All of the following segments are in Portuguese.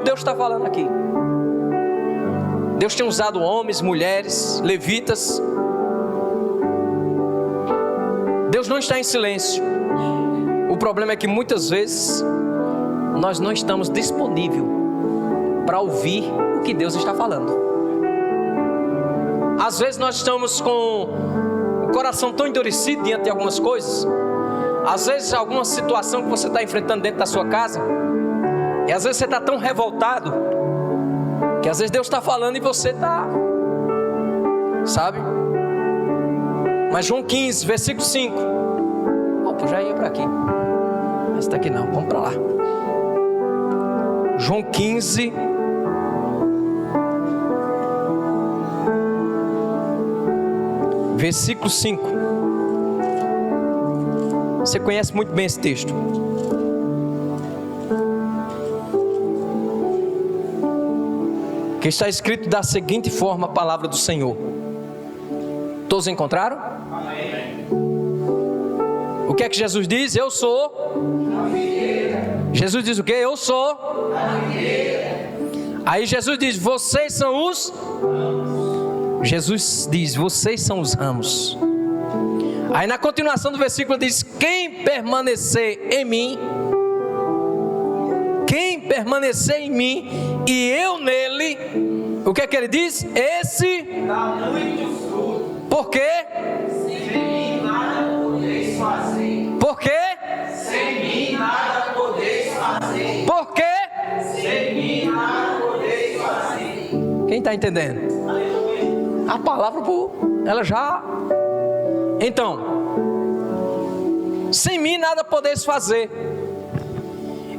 Deus está falando aqui. Deus tem usado homens, mulheres, levitas. Deus não está em silêncio. O problema é que muitas vezes nós não estamos disponíveis para ouvir o que Deus está falando. Às vezes nós estamos com o coração tão endurecido diante de algumas coisas. Às vezes alguma situação que você está enfrentando dentro da sua casa. E às vezes você está tão revoltado que às vezes Deus está falando e você está, sabe? Mas João 15, versículo 5. Opa, já ia para aqui. Mas está aqui não, vamos para lá. João 15, versículo 5. Você conhece muito bem esse texto. Que está escrito da seguinte forma a palavra do Senhor. Todos encontraram? Amém. O que é que Jesus diz? Eu sou a videira. Jesus diz o quê? Eu sou a videira. Aí Jesus diz, vocês são os ramos. Jesus diz, vocês são os ramos. Aí na continuação do versículo diz, quem permanecer em mim, e eu nele, o que é que ele diz? Esse dá muito fruto. Por quê? Sem mim nada podeis fazer. Por quê? Sem mim nada podeis fazer. Por quê? Sem mim nada podeis fazer. Quem está entendendo? Aleluia. A palavra, ela já... Então, sem mim nada podeis fazer.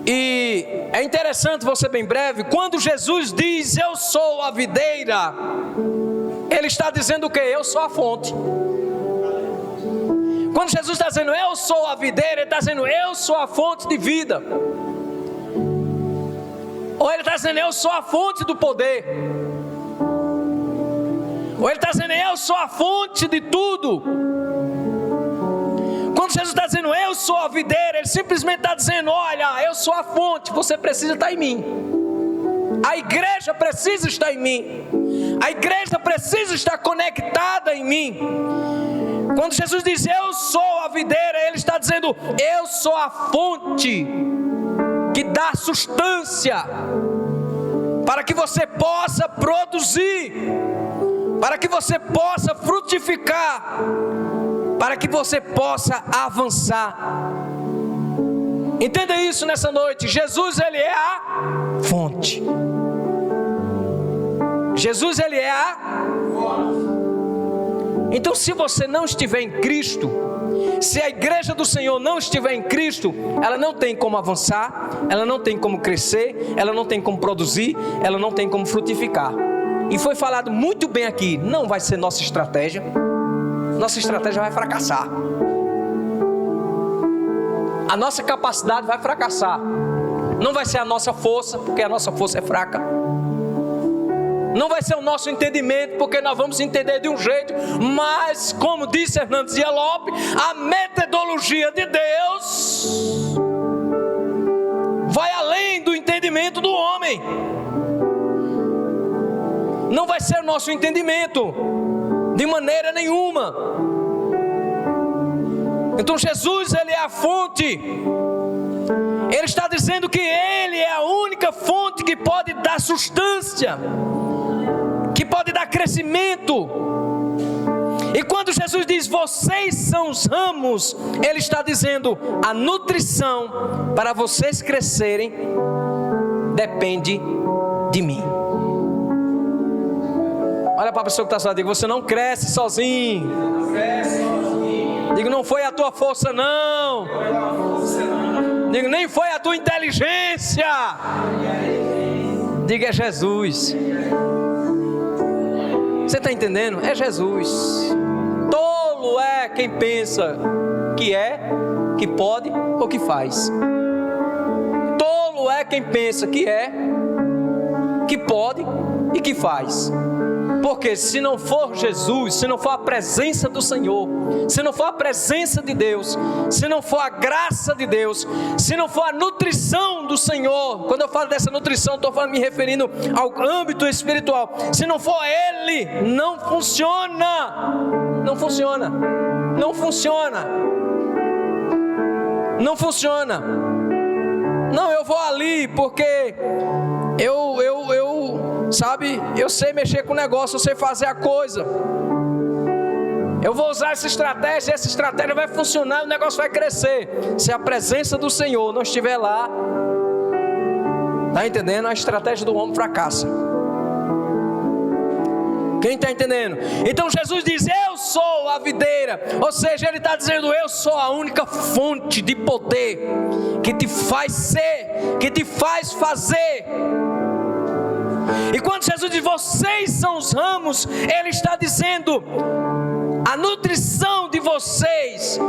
E é interessante, vou ser bem breve, quando Jesus diz, eu sou a videira, Ele está dizendo o quê? Eu sou a fonte. Quando Jesus está dizendo, eu sou a videira, Ele está dizendo, eu sou a fonte de vida. Ou Ele está dizendo, eu sou a fonte do poder. Ou Ele está dizendo, eu sou a fonte de tudo. Quando Jesus está dizendo, eu sou a videira, Ele simplesmente está dizendo, olha, eu sou a fonte, você precisa estar em mim. A igreja precisa estar em mim. A igreja precisa estar conectada em mim. Quando Jesus diz, eu sou a videira, Ele está dizendo, eu sou a fonte que dá sustância para que você possa produzir, para que você possa frutificar, para que você possa avançar. Entenda isso nessa noite. Jesus, Ele é a fonte. Jesus, Ele é a fonte. Então, se você não estiver em Cristo, se a igreja do Senhor não estiver em Cristo, ela não tem como avançar, ela não tem como crescer, ela não tem como produzir, ela não tem como frutificar. E foi falado muito bem aqui, não vai ser nossa estratégia. Nossa estratégia vai fracassar. A nossa capacidade vai fracassar. Não vai ser a nossa força, porque a nossa força é fraca. Não vai ser o nosso entendimento, porque nós vamos entender de um jeito. Mas, como disse Hernandes Dias Lopes, a metodologia de Deus vai além do entendimento do homem. Não vai ser o nosso entendimento de maneira nenhuma. Então Jesus, Ele é a fonte. Ele está dizendo que Ele é a única fonte que pode dar sustância, que pode dar crescimento. E quando Jesus diz, vocês são os ramos, Ele está dizendo, a nutrição para vocês crescerem depende de mim. Olha para a pessoa que está sozinha, diga, você não cresce sozinho. Não cresce sozinho. Diga, não foi a tua força não. Diga, nem foi a tua inteligência. Diga, é Jesus. Você está entendendo? É Jesus. Tolo é quem pensa que é, que pode ou que faz. Tolo é quem pensa que é, que pode e que faz. Porque se não for Jesus, se não for a presença do Senhor, se não for a presença de Deus, se não for a graça de Deus, se não for a nutrição do Senhor, quando eu falo dessa nutrição, estou me referindo ao âmbito espiritual, se não for Ele, não funciona, não funciona, não funciona, não funciona. Não, eu vou ali porque sabe, eu sei mexer com o negócio, eu sei fazer a coisa. Eu vou usar essa estratégia vai funcionar, o negócio vai crescer. Se a presença do Senhor não estiver lá, está entendendo? A estratégia do homem fracassa. Quem está entendendo? Então Jesus diz: eu sou a videira. Ou seja, Ele está dizendo: eu sou a única fonte de poder que te faz ser, que te faz fazer. E quando Jesus diz: vocês são os ramos, Ele está dizendo: a nutrição de vocês,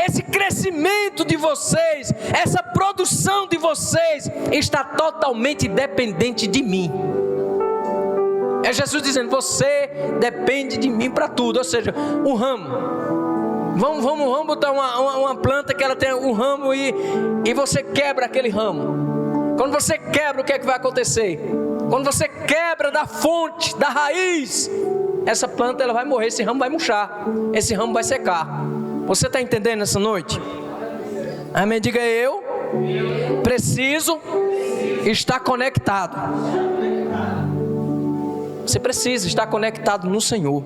esse crescimento de vocês, essa produção de vocês está totalmente dependente de mim. É Jesus dizendo: você depende de mim para tudo. Ou seja, um ramo, vamos botar uma planta que ela tem um ramo e você quebra aquele ramo. Quando você quebra, o que é que vai acontecer? Quando você quebra da fonte, da raiz, essa planta ela vai morrer, esse ramo vai murchar, esse ramo vai secar. Você está entendendo essa noite? Amém? Diga: eu preciso estar conectado. Você precisa estar conectado no Senhor,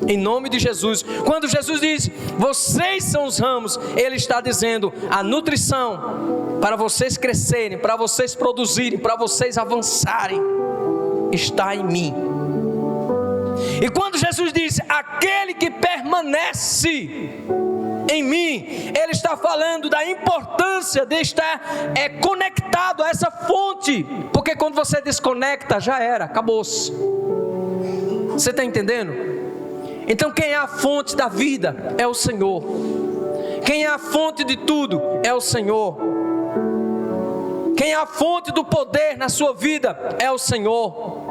em nome de Jesus. Quando Jesus diz: vocês são os ramos, Ele está dizendo: a nutrição para vocês crescerem, para vocês produzirem, para vocês avançarem, está em mim. E quando Jesus diz: aquele que permanece em mim, Ele está falando da importância de estar conectado a essa fonte. Porque quando você desconecta, já era, acabou-se. Você está entendendo? Então quem é a fonte da vida é o Senhor. Quem é a fonte de tudo é o Senhor. Quem é a fonte do poder na sua vida é o Senhor.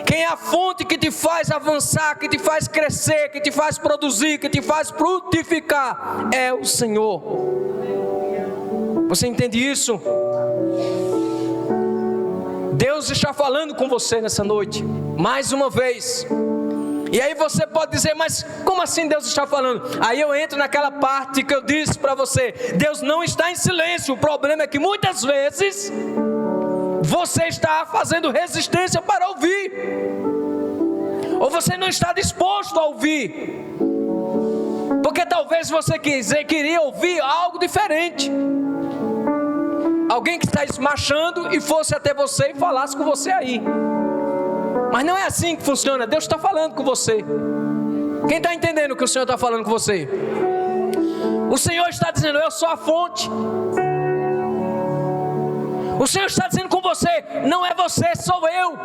Quem é a fonte que te faz avançar, que te faz crescer, que te faz produzir, que te faz frutificar é o Senhor. Você entende isso? Deus está falando com você nessa noite, mais uma vez. E aí você pode dizer: mas como assim Deus está falando? Aí eu entro naquela parte que eu disse para você: Deus não está em silêncio. O problema é que muitas vezes você está fazendo resistência para ouvir, ou você não está disposto a ouvir, porque talvez você queria ouvir algo diferente. Alguém que está esmachando e fosse até você e falasse com você aí. Mas não é assim que funciona. Deus está falando com você. Quem está entendendo o que o Senhor está falando com você? O Senhor está dizendo: eu sou a fonte. O Senhor está dizendo com você: não é você, sou eu.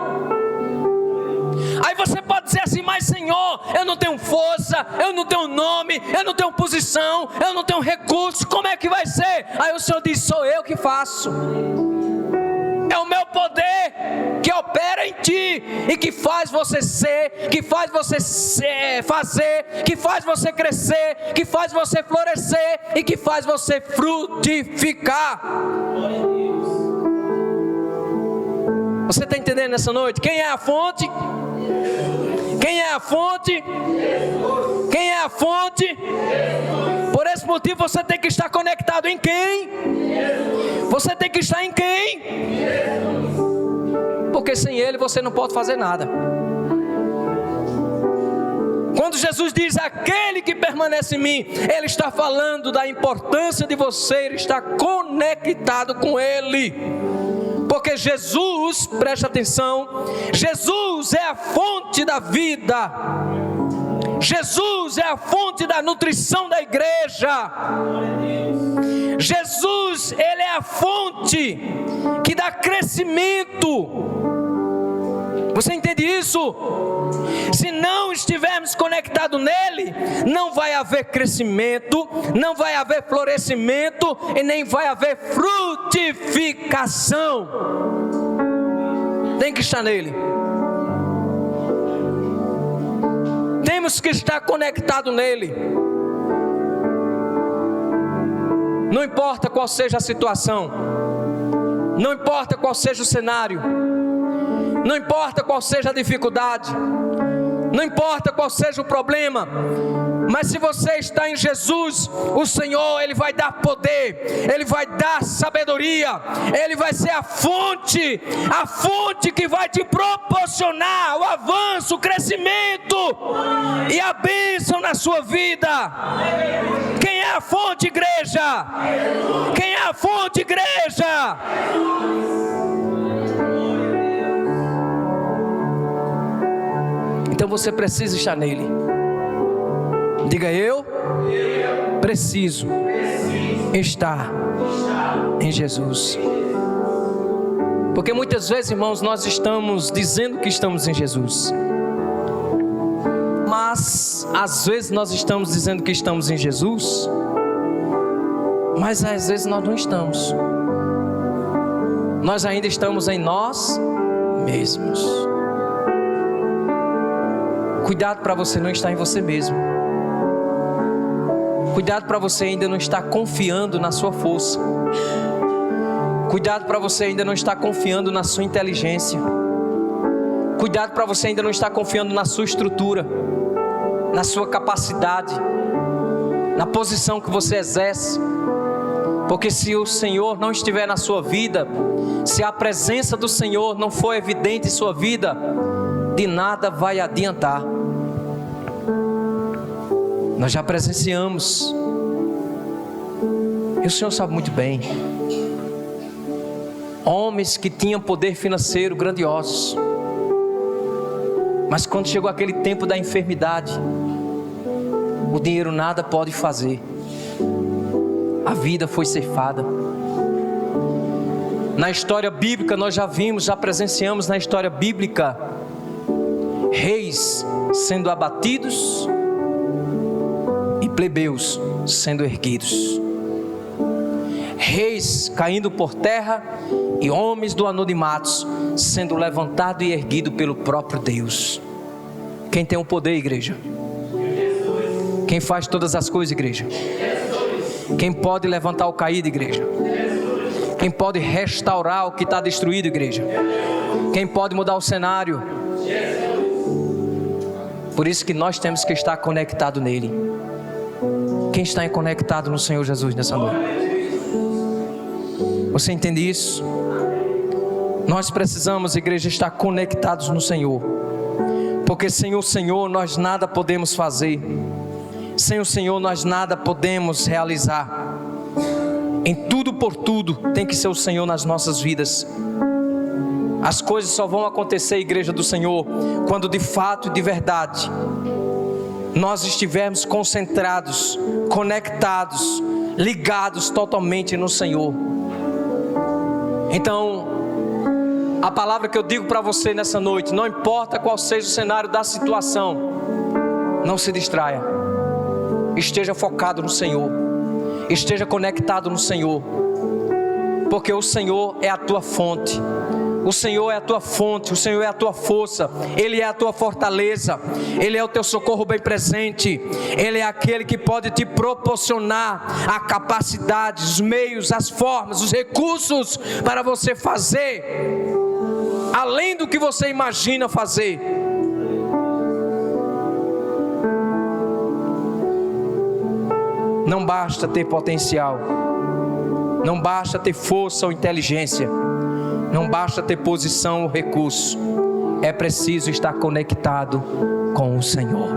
Aí você pode dizer assim: mas Senhor, eu não tenho força, eu não tenho nome, eu não tenho posição, eu não tenho recursos, como é que vai ser? Aí o Senhor diz: sou eu que faço. É o meu poder que opera em ti e que faz você ser, que faz você fazer, que faz você crescer, que faz você florescer e que faz você frutificar. Você está entendendo nessa noite? Quem é a fonte? Quem é a fonte? Quem é a fonte? Por esse motivo você tem que estar conectado em quem? Você tem que estar em quem? Porque sem Ele você não pode fazer nada. Quando Jesus diz: aquele que permanece em mim, Ele está falando da importância de você estar conectado com Ele. Porque Jesus, preste atenção, Jesus é a fonte da vida. Jesus é a fonte da nutrição da igreja. Jesus, Ele é a fonte que dá crescimento. Você entende isso? Se não estivermos conectados nele, não vai haver crescimento, não vai haver florescimento e nem vai haver frutificação. Tem que estar nele. temos que estar conectados nele. Não importa qual seja a situação, não importa qual seja o cenário, não importa qual seja a dificuldade, não importa qual seja o problema, mas se você está em Jesus, o Senhor, Ele vai dar poder, Ele vai dar sabedoria, Ele vai ser a fonte que vai te proporcionar o avanço, o crescimento e a bênção na sua vida. Quem é a fonte, igreja? Quem é a fonte, igreja? Então você precisa estar nele. Diga: eu preciso estar em Jesus. Porque muitas vezes, irmãos, nós estamos dizendo que estamos em Jesus, mas às vezes nós estamos dizendo que estamos em Jesus, mas às vezes nós não estamos. Nós ainda estamos em nós mesmos. Cuidado para você não estar em você mesmo. Cuidado para você ainda não estar confiando na sua força. Cuidado para você ainda não estar confiando na sua inteligência. Cuidado para você ainda não estar confiando na sua estrutura, na sua capacidade, na posição que você exerce. Porque se o Senhor não estiver na sua vida, se a presença do Senhor não for evidente em sua vida, de nada vai adiantar. Nós já presenciamos, e o Senhor sabe muito bem, homens que tinham poder financeiro grandiosos, mas quando chegou aquele tempo da enfermidade, o dinheiro nada pode fazer, a vida foi ceifada. Na história bíblica nós já vimos, já presenciamos na história bíblica, reis sendo abatidos e plebeus sendo erguidos, reis caindo por terra e homens do anonimato sendo levantados e erguidos pelo próprio Deus. Quem tem o poder, igreja? Quem faz todas as coisas, igreja? Quem pode levantar o caído, igreja? Quem pode restaurar o que está destruído, igreja? Quem pode mudar o cenário? Por isso que nós temos que estar conectado nele. Quem está conectado no Senhor Jesus nessa noite? Você entende isso? Nós precisamos, igreja, estar conectados no Senhor, porque sem o Senhor nós nada podemos fazer, sem o Senhor nós nada podemos realizar. Em tudo por tudo tem que ser o Senhor nas nossas vidas. As coisas só vão acontecer, igreja do Senhor, quando de fato e de verdade nós estivermos concentrados, conectados, ligados totalmente no Senhor. Então, a palavra que eu digo para você nessa noite, não importa qual seja o cenário da situação, não se distraia, esteja focado no Senhor, esteja conectado no Senhor, porque o Senhor é a tua fonte. O Senhor é a tua fonte, o Senhor é a tua força, Ele é a tua fortaleza, Ele é o teu socorro bem presente, Ele é aquele que pode te proporcionar a capacidade, os meios, as formas, os recursos para você fazer além do que você imagina fazer. Não basta ter potencial, não basta ter força ou inteligência, não basta ter posição ou recurso, é preciso estar conectado com o Senhor.